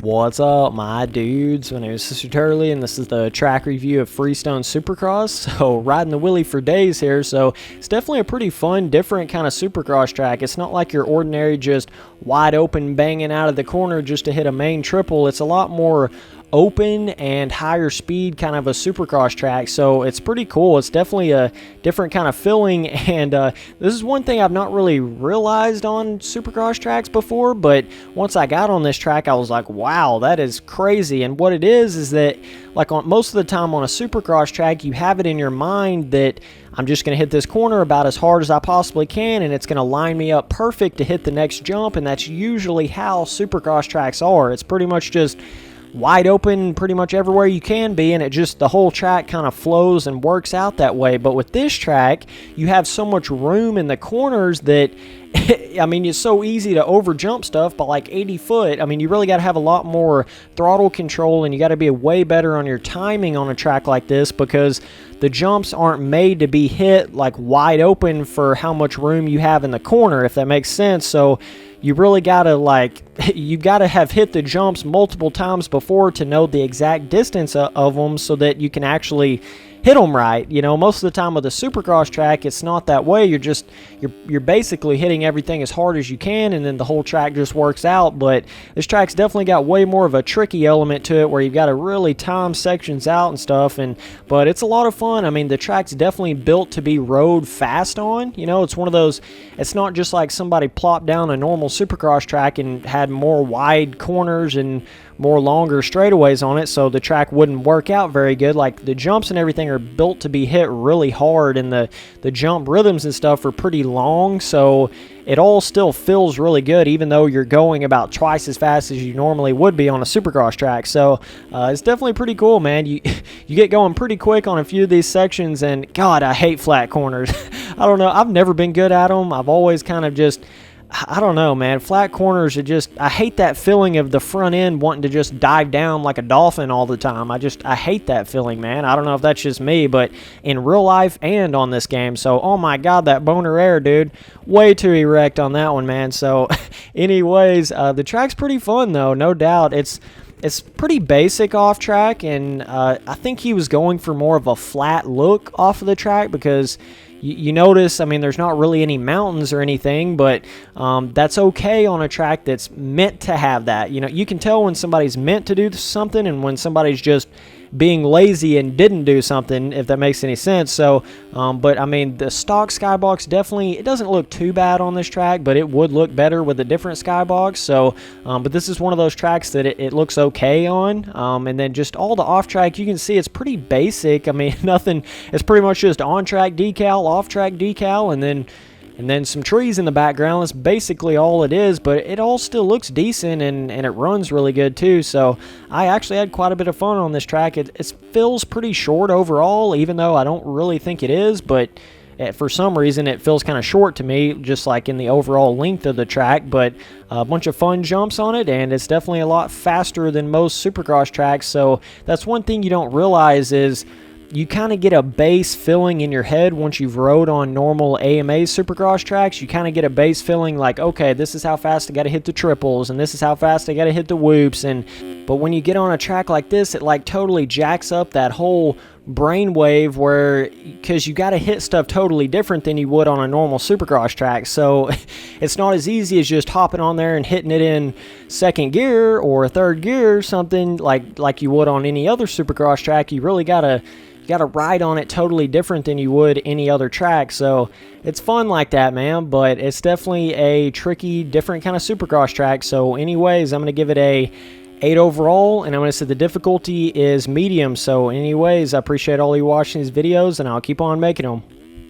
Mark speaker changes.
Speaker 1: What's up, my dudes? My name is Sister Turley, and this is the track review of Freestone Supercross. So, riding the wheelie for days here, so it's definitely a pretty fun, different kind of Supercross track. It's not like your ordinary just wide open banging out of the corner just to hit a main triple. It's a lot more open and higher speed kind of a Supercross track, so it's pretty cool. It's definitely a different kind of feeling, and this is one thing I've not really realized on Supercross tracks before, but once I got on this track I was like, wow, that is crazy. And what it is that, like, on most of the time on a Supercross track, you have it in your mind that I'm just going to hit this corner about as hard as I possibly can, and it's going to line me up perfect to hit the next jump, and that's usually how Supercross tracks are. It's pretty much just wide open pretty much everywhere you can be, and it just, the whole track kind of flows and works out that way. But with this track, you have so much room in the corners that I mean, it's so easy to over jump stuff by like 80 foot. I mean, you really got to have a lot more throttle control, and you got to be way better on your timing on a track like this, because the jumps aren't made to be hit like wide open for how much room you have in the corner, if that makes sense. So you really got to, like, you got to have hit the jumps multiple times before to know the exact distance of them, so that you can actually hit them right. You know, most of the time with a Supercross track, it's not that way. You're basically hitting everything as hard as you can, and then the whole track just works out. But this track's definitely got way more of a tricky element to it, where you've got to really time sections out and stuff. But it's a lot of fun. I mean, the track's definitely built to be rode fast on. You know, it's one of those, it's not just like somebody plopped down a normal Supercross track and had more wide corners and more longer straightaways on it, so the track wouldn't work out very good. Like, the jumps and everything are built to be hit really hard, and the jump rhythms and stuff are pretty long, so it all still feels really good, even though you're going about twice as fast as you normally would be on a Supercross track. So it's definitely pretty cool, man. You get going pretty quick on a few of these sections, and God, I hate flat corners. I don't know, I've never been good at them. I've always kind of just, I don't know, man. Flat corners are just, I hate that feeling of the front end wanting to just dive down like a dolphin all the time. I hate that feeling, man. I don't know if that's just me, but in real life and on this game. So, oh my God, that boner air, dude. Way too erect on that one, man. So, anyways, the track's pretty fun, though, no doubt. It's pretty basic off track, and I think he was going for more of a flat look off of the track, because you notice, I mean, there's not really any mountains or anything, but that's okay on a track that's meant to have that. You know, you can tell when somebody's meant to do something and when somebody's just being lazy and didn't do something, if that makes any sense. So, but I mean, the stock skybox definitely, it doesn't look too bad on this track, but it would look better with a different skybox. So, but this is one of those tracks that it looks okay on. And then just all the off track, you can see it's pretty basic. I mean, nothing, it's pretty much just on track decal, off track decal, and then some trees in the background. That's basically all it is, but it all still looks decent, and it runs really good too. So I actually had quite a bit of fun on this track. It feels pretty short overall, even though I don't really think it is, but for some reason it feels kind of short to me, just like in the overall length of the track. But a bunch of fun jumps on it, and it's definitely a lot faster than most Supercross tracks. So that's one thing you don't realize, is you kind of get a base feeling in your head once you've rode on normal AMA Supercross tracks. You kind of get a base feeling like, okay, this is how fast I got to hit the triples, and this is how fast I got to hit the whoops. But when you get on a track like this, it like totally jacks up that whole brainwave, where, because you got to hit stuff totally different than you would on a normal Supercross track. So it's not as easy as just hopping on there and hitting it in second gear or third gear or something like you would on any other Supercross track. You really got to ride on it totally different than you would any other track. So it's fun like that, man, but it's definitely a tricky, different kind of Supercross track. So anyways, I'm going to give it a 8 overall, and I'm going to say the difficulty is medium. So anyways, I appreciate all you watching these videos, and I'll keep on making them.